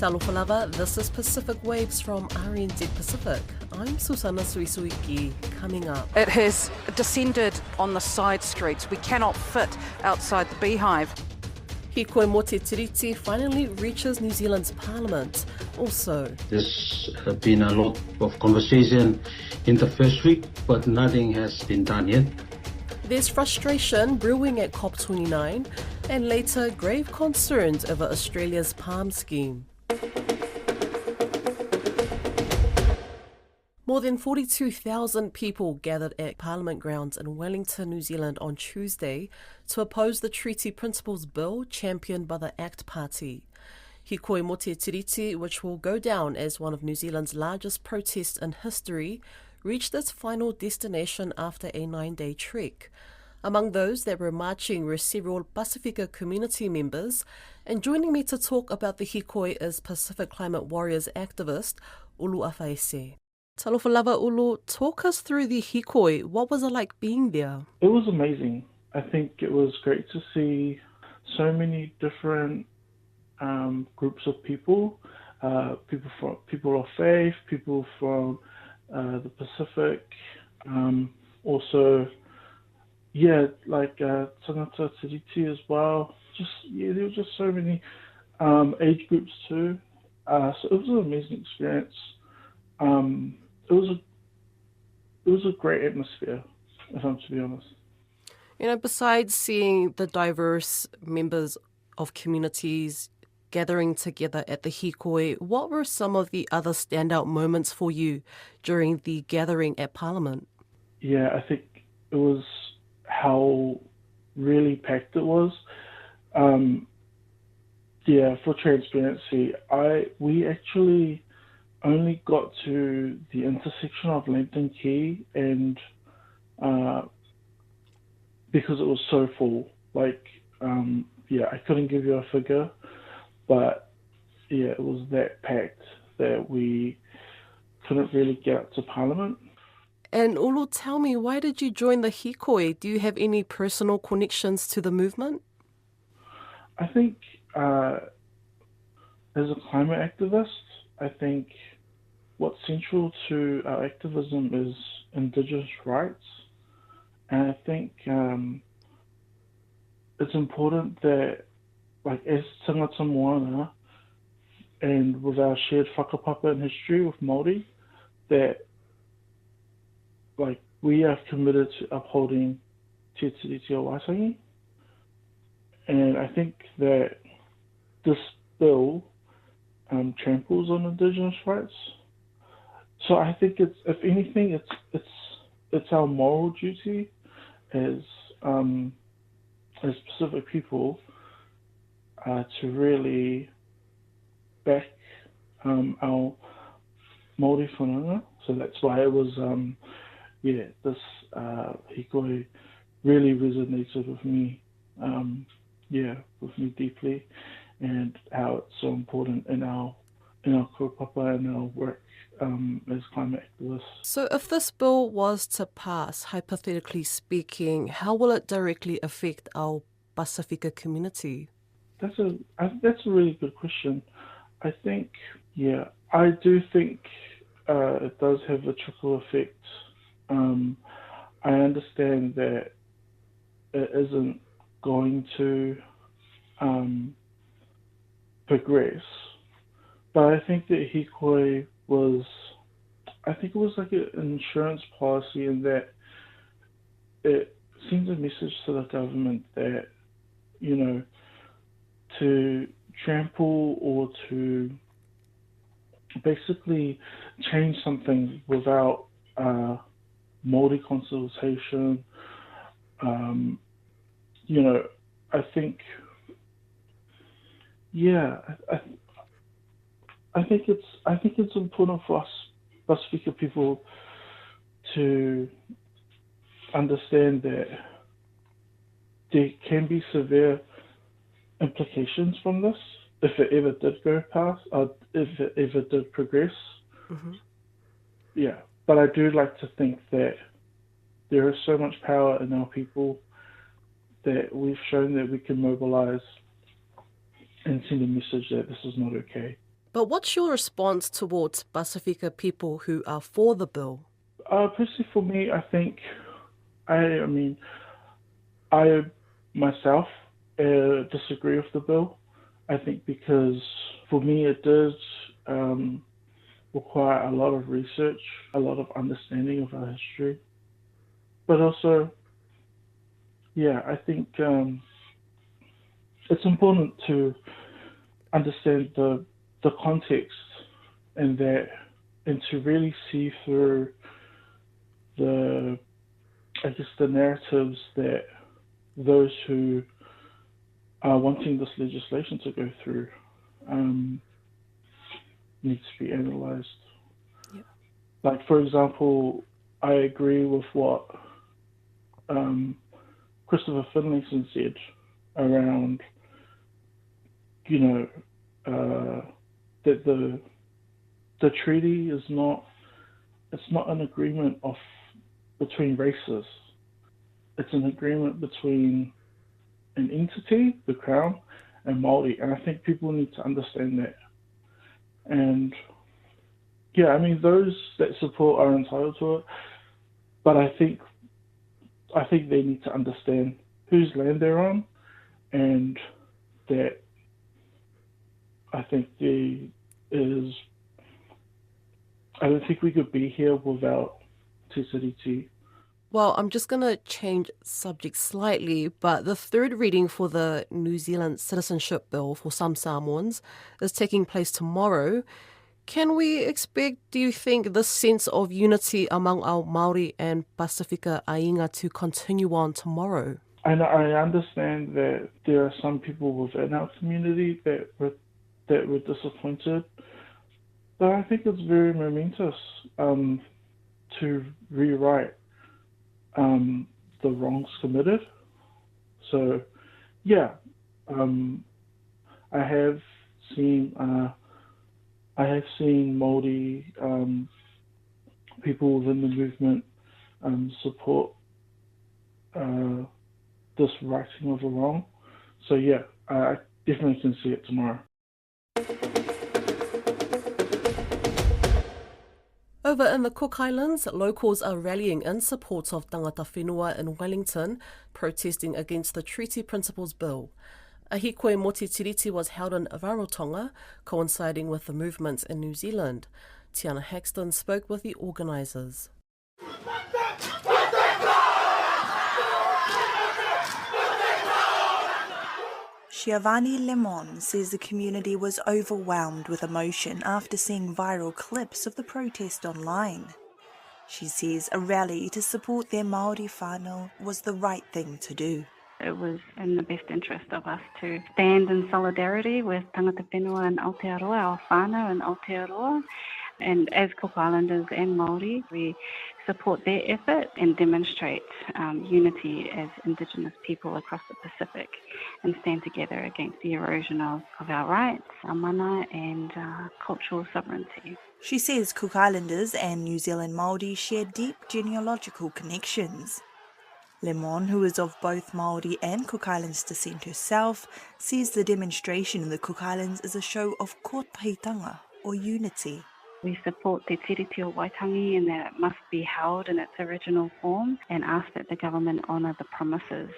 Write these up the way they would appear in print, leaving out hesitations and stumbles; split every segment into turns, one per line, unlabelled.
Talofa lava, this is Pacific Waves from RNZ Pacific. I'm Susana Suisuiki. Coming up,
It has descended on the side streets. We cannot fit outside the beehive.
Hikoi mo Te Tiriti finally reaches New Zealand's parliament. Also,
There's been a lot of conversation in the first week, but nothing has been done yet.
there's frustration brewing at COP29 and later grave concerns over Australia's palm scheme. More than 42,000 people gathered at Parliament grounds in Wellington, New Zealand on Tuesday to oppose the Treaty Principles Bill championed by the ACT Party. Hikoi mo Te Tiriti, which will go down as one of New Zealand's largest protests in history, reached its final destination after a 9-day trek. Among those that were marching were several Pasifika community members, and joining me to talk about the Hikoi is Pacific Climate Warriors activist Ulu Awhaese. Talofa lava Ulu, talk us through the Hikoi. What was it like being there?
It was amazing. I think it was great to see so many different groups of people, people of faith, people from the Pacific, also, Tangata Tiriti as well. There were just so many age groups too. So it was an amazing experience. It was a great atmosphere, if I'm to be honest.
You know, besides seeing the diverse members of communities gathering together at the Hikoi, what were some of the other standout moments for you during the gathering at Parliament?
Yeah, I think it was how really packed it was. For transparency, we actually only got to the intersection of Lambton Quay and because it was so full. I couldn't give you a figure, but it was that packed that we couldn't really get up to Parliament.
And Ulu, tell me, why did you join the Hikoi? Do you have any personal connections to the movement?
I think as a climate activist, I think what's central to our activism is Indigenous rights. And I think it's important that, as tangata moana, and with our shared whakapapa and history with Māori, that we are committed to upholding Te Tiriti o Waitangi. And I think that this bill tramples on Indigenous rights. So I think if anything, it's our moral duty as Pacific people to really back our Māori whananga. So that's why it was this Hikoi really resonated with me. With me deeply, and how it's so important in our kaupapa and our work as climate activists.
So if this bill was to pass, hypothetically speaking, how will it directly affect our Pasifika community?
That's a really good question. I do think it does have a trickle effect. I understand that it isn't going to progress, but I think that Hikoi was like an insurance policy in that it sends a message to the government that, to trample or to basically change something without Māori consultation, I think, I think it's important for us Pasifika people to understand that there can be severe implications from this if it ever did go past, or if it ever did progress.
Mm-hmm.
But I do like to think that there is so much power in our people that we've shown that we can mobilize and send a message that this is not okay.
But what's your response towards Pasifika people who are for the bill?
Personally, for me, I think, I myself disagree with the bill. I think because for me it does require a lot of research, a lot of understanding of our history. But also, I think it's important to understand the context and to really see through the narratives that those who are wanting this legislation to go through needs to be analysed.
Yep.
Like, for example, I agree with what Christopher Finlayson said around, that the treaty is not an agreement between races. It's an agreement between an entity, the Crown, and Māori, and I think people need to understand that. And those that support are entitled to it, but I think they need to understand whose land they're on, and that I don't think we could be here without Te Tiriti.
Well, I'm just going to change subject slightly, but the third reading for the New Zealand Citizenship Bill for some Samoans is taking place tomorrow. Can we expect, do you think, this sense of unity among our Māori and Pasifika ainga to continue on tomorrow?
I understand that there are some people within our community that were disappointed, but I think it's very momentous to rewrite the wrongs committed. So, I have seen Māori people within the movement support this righting of a wrong. So I definitely can see it tomorrow.
Over in the Cook Islands, locals are rallying in support of tangata whenua in Wellington, protesting against the Treaty Principles Bill. A Hikoi mo Te Tiriti was held in Rarotonga, coinciding with the movement in New Zealand. Tiana Haxton spoke with the organisers.
Shiavani Lemon says the community was overwhelmed with emotion after seeing viral clips of the protest online. She says a rally to support their Māori whānau was the right thing to do.
It was in the best interest of us to stand in solidarity with tangata whenua in Aotearoa, our whānau in Aotearoa. And as Cook Islanders and Māori, we support their effort and demonstrate unity as Indigenous people across the Pacific and stand together against the erosion of our rights, our mana and cultural sovereignty.
She says Cook Islanders and New Zealand Māori share deep genealogical connections. Lemon, who is of both Māori and Cook Islands descent herself, says the demonstration in the Cook Islands is a show of kōpahitanga, or unity.
We support Te Tiriti o Waitangi and that it must be held in its original form and ask that the government honour the promises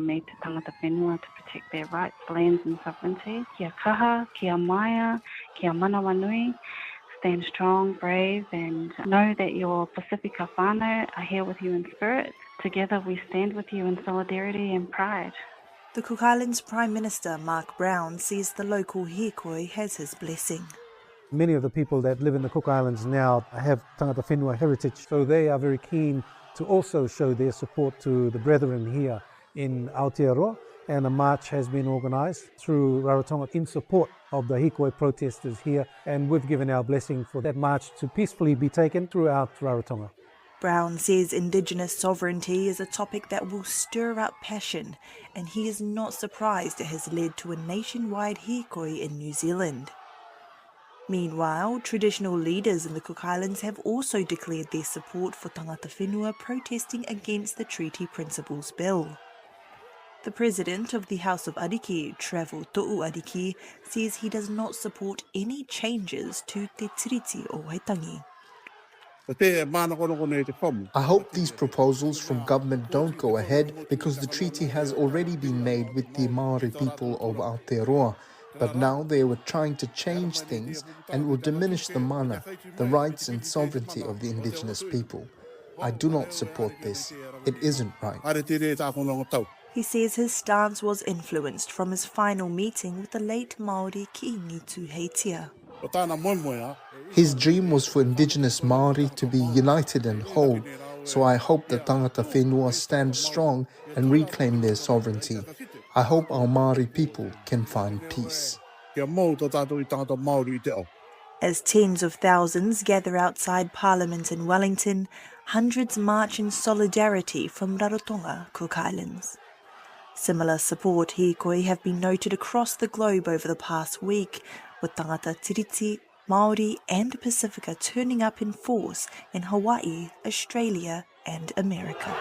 made to tangata whenua to protect their rights, lands and sovereignty. Kia kaha, kia maia, kia manawa nui. Stand strong, brave and know that your Pasifika whānau are here with you in spirit. Together we stand with you in solidarity and pride.
The Cook Islands Prime Minister Mark Brown says the local Hikoi has his blessing.
Many of the people that live in the Cook Islands now have tangata whenua heritage, so they are very keen to also show their support to the brethren here in Aotearoa, and a march has been organised through Rarotonga in support of the Hikoi protesters here, and we've given our blessing for that march to peacefully be taken throughout Rarotonga.
Brown says Indigenous sovereignty is a topic that will stir up passion, and he is not surprised it has led to a nationwide Hikoi in New Zealand. Meanwhile, traditional leaders in the Cook Islands have also declared their support for tangata whenua protesting against the Treaty Principles Bill. The president of the House of Ariki, Travel To'u Ariki, says he does not support any changes to Te Tiriti o Waitangi.
I hope these proposals from government don't go ahead because the treaty has already been made with the Maori people of Aotearoa. But now they were trying to change things and will diminish the mana, the rights and sovereignty of the indigenous people. I do not support this. It isn't right.
He says his stance was influenced from his final meeting with the late Māori Kiingitu Heitia.
His dream was for indigenous Māori to be united and whole, so I hope the tangata whenua stand strong and reclaim their sovereignty. I hope our Māori people can find peace.
As tens of thousands gather outside Parliament in Wellington, hundreds march in solidarity from Rarotonga, Cook Islands. Similar support hikoi have been noted across the globe over the past week, with tangata Tiriti, Māori and Pasifika turning up in force in Hawaii, Australia and America.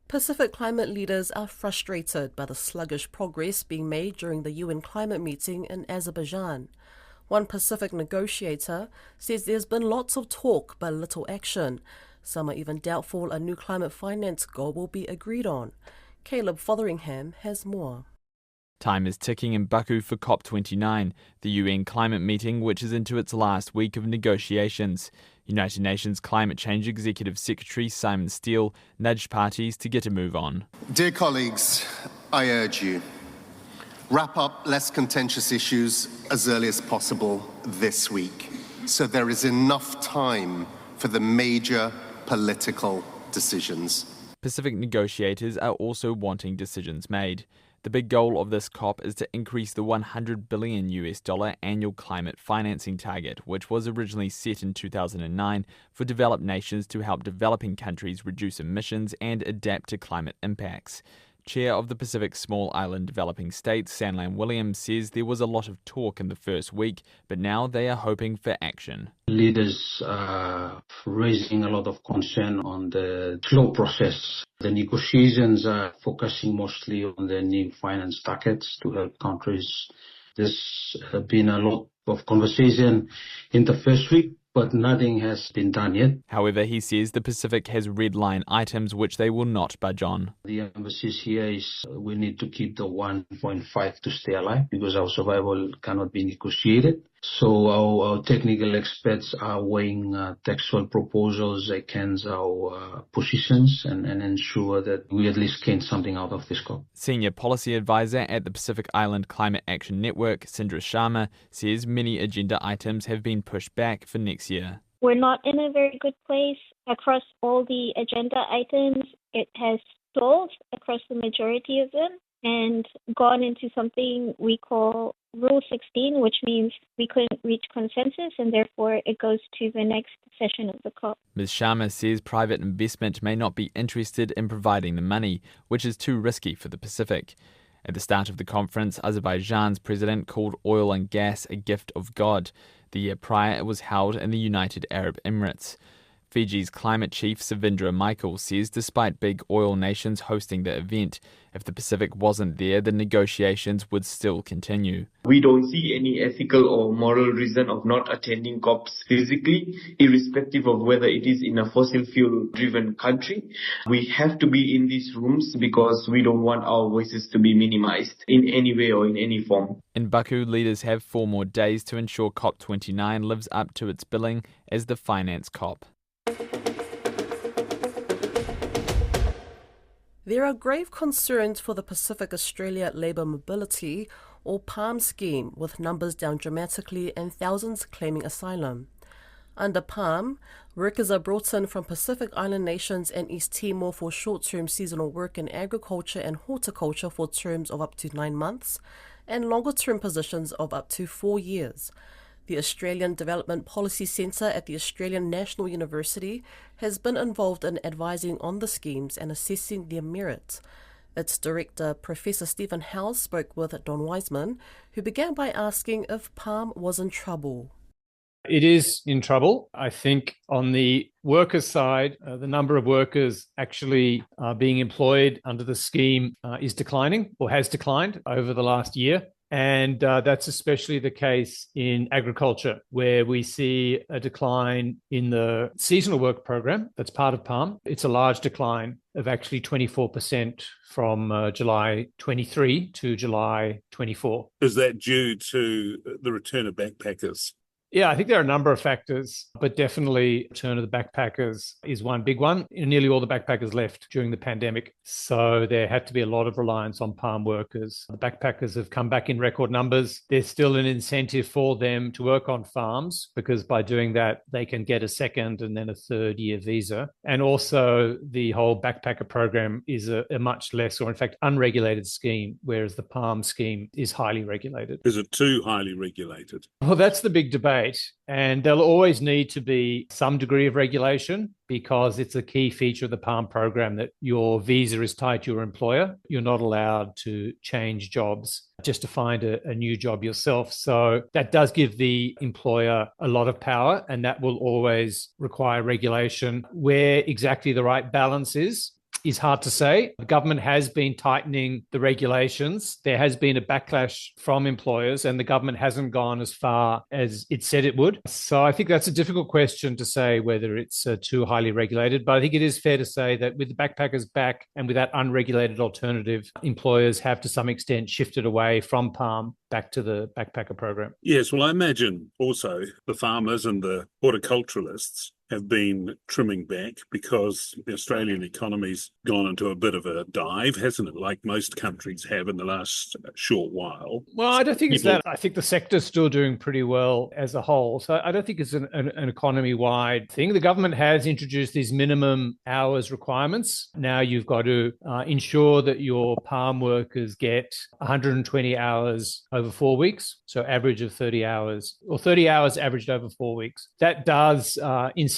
Pacific climate leaders are frustrated by the sluggish progress being made during the UN climate meeting in Azerbaijan. One Pacific negotiator says there's been lots of talk but little action. Some are even doubtful a new climate finance goal will be agreed on. Caleb Fotheringham has more.
Time is ticking in Baku for COP29, the UN climate meeting which is into its last week of negotiations. United Nations Climate Change Executive Secretary Simon Steele nudged parties to get a move on.
Dear colleagues, I urge you, wrap up less contentious issues as early as possible this week, so there is enough time for the major political decisions.
Pacific negotiators are also wanting decisions made. The big goal of this COP is to increase the $100 billion annual climate financing target, which was originally set in 2009 for developed nations to help developing countries reduce emissions and adapt to climate impacts. Chair of the Pacific Small Island Developing States, Sanlam Williams, says there was a lot of talk in the first week, but now they are hoping for action.
Leaders are raising a lot of concern on the slow process. The negotiations are focusing mostly on the new finance targets to help countries. There's been a lot of conversation in the first week, but nothing has been done yet.
However, he says the Pacific has red line items which they will not budge on.
The emphasis here is we need to keep the 1.5 to stay alive because our survival cannot be negotiated. So our technical experts are weighing textual proposals against our positions and ensure that we at least gain something out of this COP.
Senior Policy Advisor at the Pacific Island Climate Action Network, Sindra Sharma, says many agenda items have been pushed back for next year.
We're not in a very good place. Across all the agenda items, it has stalled across the majority of them and gone into something we call Rule 16, which means we couldn't reach consensus and therefore it goes to the next session of the COP.
Ms. Sharma says private investment may not be interested in providing the money, which is too risky for the Pacific. At the start of the conference, Azerbaijan's president called oil and gas a gift of God. The year prior, it was held in the United Arab Emirates. Fiji's climate chief Savindra Michael says despite big oil nations hosting the event, if the Pacific wasn't there, the negotiations would still continue.
We don't see any ethical or moral reason of not attending COPs physically, irrespective of whether it is in a fossil fuel-driven country. We have to be in these rooms because we don't want our voices to be minimized in any way or in any form.
In Baku, leaders have 4 more days to ensure COP29 lives up to its billing as the finance COP.
There are grave concerns for the Pacific Australia Labour Mobility, or PALM scheme, with numbers down dramatically and thousands claiming asylum. Under PALM, workers are brought in from Pacific Island nations and East Timor for short-term seasonal work in agriculture and horticulture for terms of up to 9 months, and longer-term positions of up to 4 years. The Australian Development Policy Centre at the Australian National University has been involved in advising on the schemes and assessing their merit. Its director, Professor Stephen Howes, spoke with Don Wiseman, who began by asking if Palm was in trouble.
It is in trouble. I think on the workers' side, the number of workers actually being employed under the scheme is declining or has declined over the last year. And that's especially the case in agriculture, where we see a decline in the seasonal work program that's part of PALM. It's a large decline of actually 24% from July 23 to July 24.
Is that due to the return of backpackers?
Yeah, I think there are a number of factors, but definitely return of the backpackers is one big one. Nearly all the backpackers left during the pandemic, so there had to be a lot of reliance on palm workers. The backpackers have come back in record numbers. There's still an incentive for them to work on farms because by doing that, they can get a second and then a third year visa. And also the whole backpacker program is a much less, or in fact, unregulated scheme, whereas the palm scheme is highly regulated.
Is it too highly regulated?
Well, that's the big debate. And there'll always need to be some degree of regulation because it's a key feature of the PALM program that your visa is tied to your employer. You're not allowed to change jobs just to find a new job yourself. So that does give the employer a lot of power, and that will always require regulation. Where exactly the right balance is hard to say. The government has been tightening the regulations. There has been a backlash from employers, and the government hasn't gone as far as it said it would. So I think that's a difficult question to say whether it's too highly regulated. But I think it is fair to say that with the backpackers back and with that unregulated alternative, employers have to some extent shifted away from PALM back to the backpacker program.
Yes, well, I imagine also the farmers and the horticulturalists have been trimming back because the Australian economy's gone into a bit of a dive, hasn't it, like most countries have in the last short while?
Well, I don't think it's that. I think the sector's still doing pretty well as a whole. So I don't think it's an economy-wide thing. The government has introduced these minimum hours requirements. Now you've got to ensure that your palm workers get 120 hours over 4 weeks, so average of 30 hours, or 30 hours averaged over 4 weeks. That does incentivize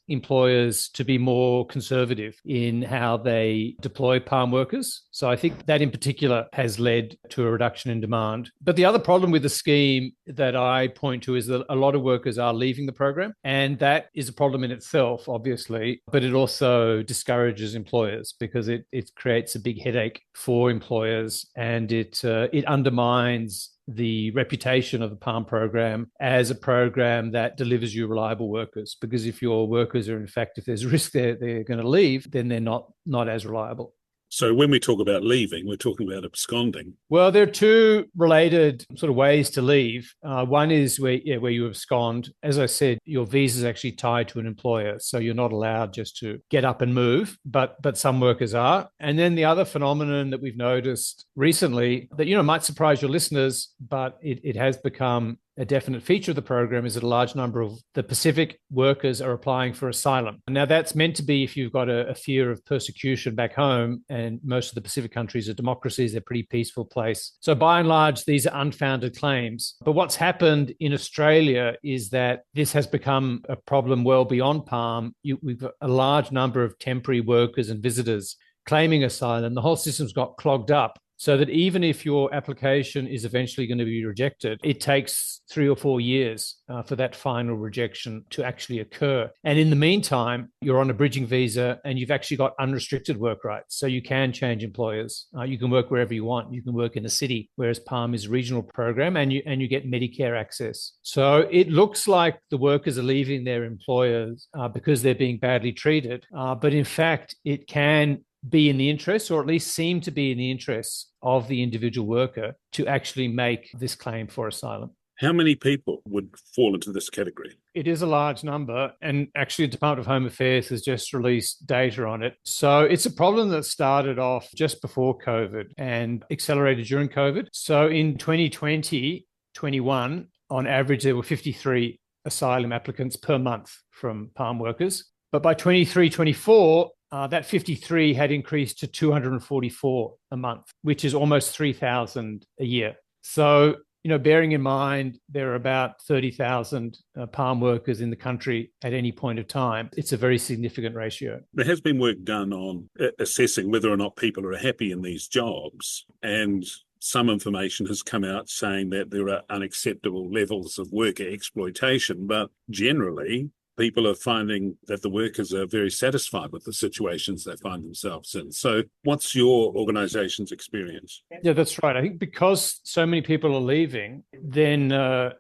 employers to be more conservative in how they deploy palm workers. So I think that in particular has led to a reduction in demand. But the other problem with the scheme that I point to is that a lot of workers are leaving the program, and that is a problem in itself, obviously, but it also discourages employers because it creates a big headache for employers, and it undermines the reputation of the PALM program as a program that delivers you reliable workers. Because if your workers are, in fact, if there's risk they're going to leave, then they're not as reliable.
So when we talk about leaving, we're talking about absconding.
Well, there are two related sort of ways to leave. One is where you abscond. As I said, your visa is actually tied to an employer, so you're not allowed just to get up and move, but some workers are. And then the other phenomenon that we've noticed recently that, might surprise your listeners, but it has become a definite feature of the program is that a large number of the Pacific workers are applying for asylum. Now, that's meant to be if you've got a fear of persecution back home, and most of the Pacific countries are democracies, they're a pretty peaceful place. So by and large, these are unfounded claims. But what's happened in Australia is that this has become a problem well beyond PALM. We've got a large number of temporary workers and visitors claiming asylum. The whole system's got clogged up, so that even if your application is eventually going to be rejected, it takes 3 or 4 years for that final rejection to actually occur. And in the meantime, you're on a bridging visa and you've actually got unrestricted work rights. So you can change employers. You can work wherever you want. You can work in a city, whereas PALM is a regional program, and you get Medicare access. So it looks like the workers are leaving their employers because they're being badly treated. But in fact, it can be in the interests, or at least seem to be in the interests of the individual worker to actually make this claim for asylum.
How many people would fall into this category?
It is a large number, and actually the Department of Home Affairs has just released data on it. So it's a problem that started off just before COVID and accelerated during COVID. So in 2020-21, on average, there were 53 asylum applicants per month from PALM workers. But by 23-24, that 53 had increased to 244 a month, which is almost 3,000 a year. So bearing in mind there are about 30,000 palm workers in the country at any point of time, it's a very significant ratio.
There has been work done on assessing whether or not people are happy in these jobs, and some information has come out saying that there are unacceptable levels of worker exploitation, but generally people are finding that the workers are very satisfied with the situations they find themselves in. So what's your organisation's experience?
Yeah, that's right. I think because so many people are leaving, then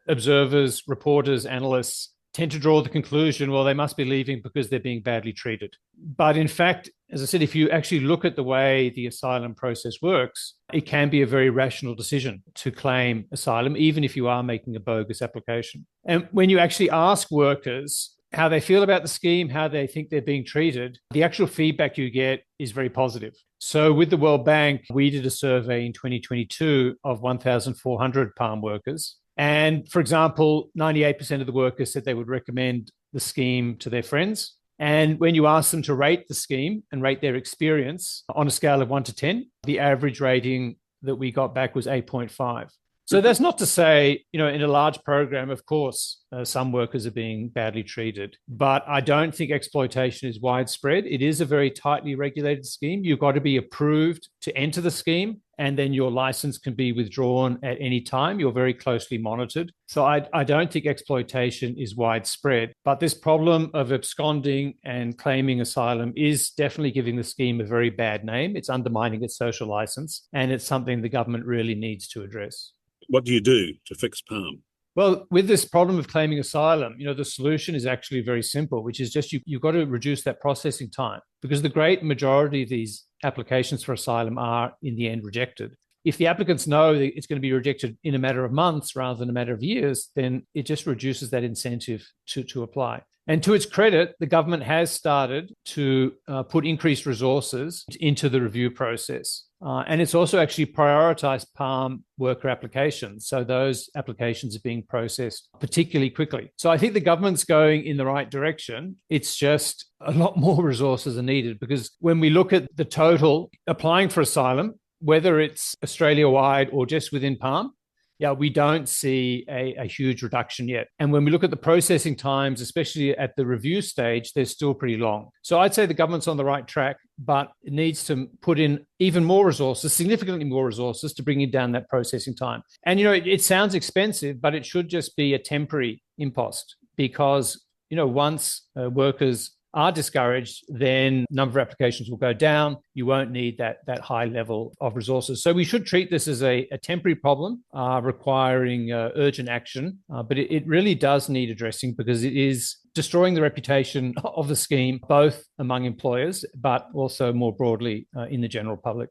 observers, reporters, analysts tend to draw the conclusion, well, they must be leaving because they're being badly treated. But in fact, as I said, if you actually look at the way the asylum process works, it can be a very rational decision to claim asylum, even if you are making a bogus application. And when you actually ask workers how they feel about the scheme, how they think they're being treated, the actual feedback you get is very positive. So with the World Bank, we did a survey in 2022 of 1,400 palm workers. And for example, 98% of the workers said they would recommend the scheme to their friends. And when you ask them to rate the scheme and rate their experience on a scale of 1 to 10, the average rating that we got back was 8.5. So that's not to say, in a large program, of course, some workers are being badly treated, but I don't think exploitation is widespread. It is a very tightly regulated scheme. You've got to be approved to enter the scheme, and then your license can be withdrawn at any time. You're very closely monitored. So I don't think exploitation is widespread, but this problem of absconding and claiming asylum is definitely giving the scheme a very bad name. It's undermining its social license, and it's something the government really needs to address.
What do you do to fix palm?
Well, with this problem of claiming asylum, the solution is actually very simple, which is just you've got to reduce that processing time, because the great majority of these applications for asylum are in the end rejected. If the applicants know that it's going to be rejected in a matter of months rather than a matter of years, then it just reduces that incentive to apply. And to its credit, the government has started to put increased resources into the review process. And it's also actually prioritised palm worker applications. So those applications are being processed particularly quickly. So I think the government's going in the right direction. It's just a lot more resources are needed, because when we look at the total applying for asylum, whether it's Australia-wide or just within palm, we don't see a huge reduction yet. And when we look at the processing times, especially at the review stage, they're still pretty long. So I'd say the government's on the right track, but it needs to put in even more resources, significantly more resources, to bring down that processing time. And, it sounds expensive, but it should just be a temporary impost, because, once workers are discouraged, then number of applications will go down. You won't need that high level of resources. So we should treat this as a temporary problem requiring urgent action, but it really does need addressing, because it is destroying the reputation of the scheme, both among employers, but also more broadly in the general public.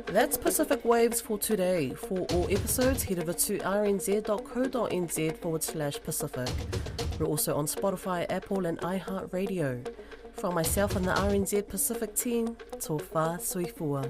That's Pacific Waves for today. For all episodes, head over to rnz.co.nz/Pacific. We're also on Spotify, Apple and iHeartRadio. From myself and the RNZ Pacific team, tō whā sui fua.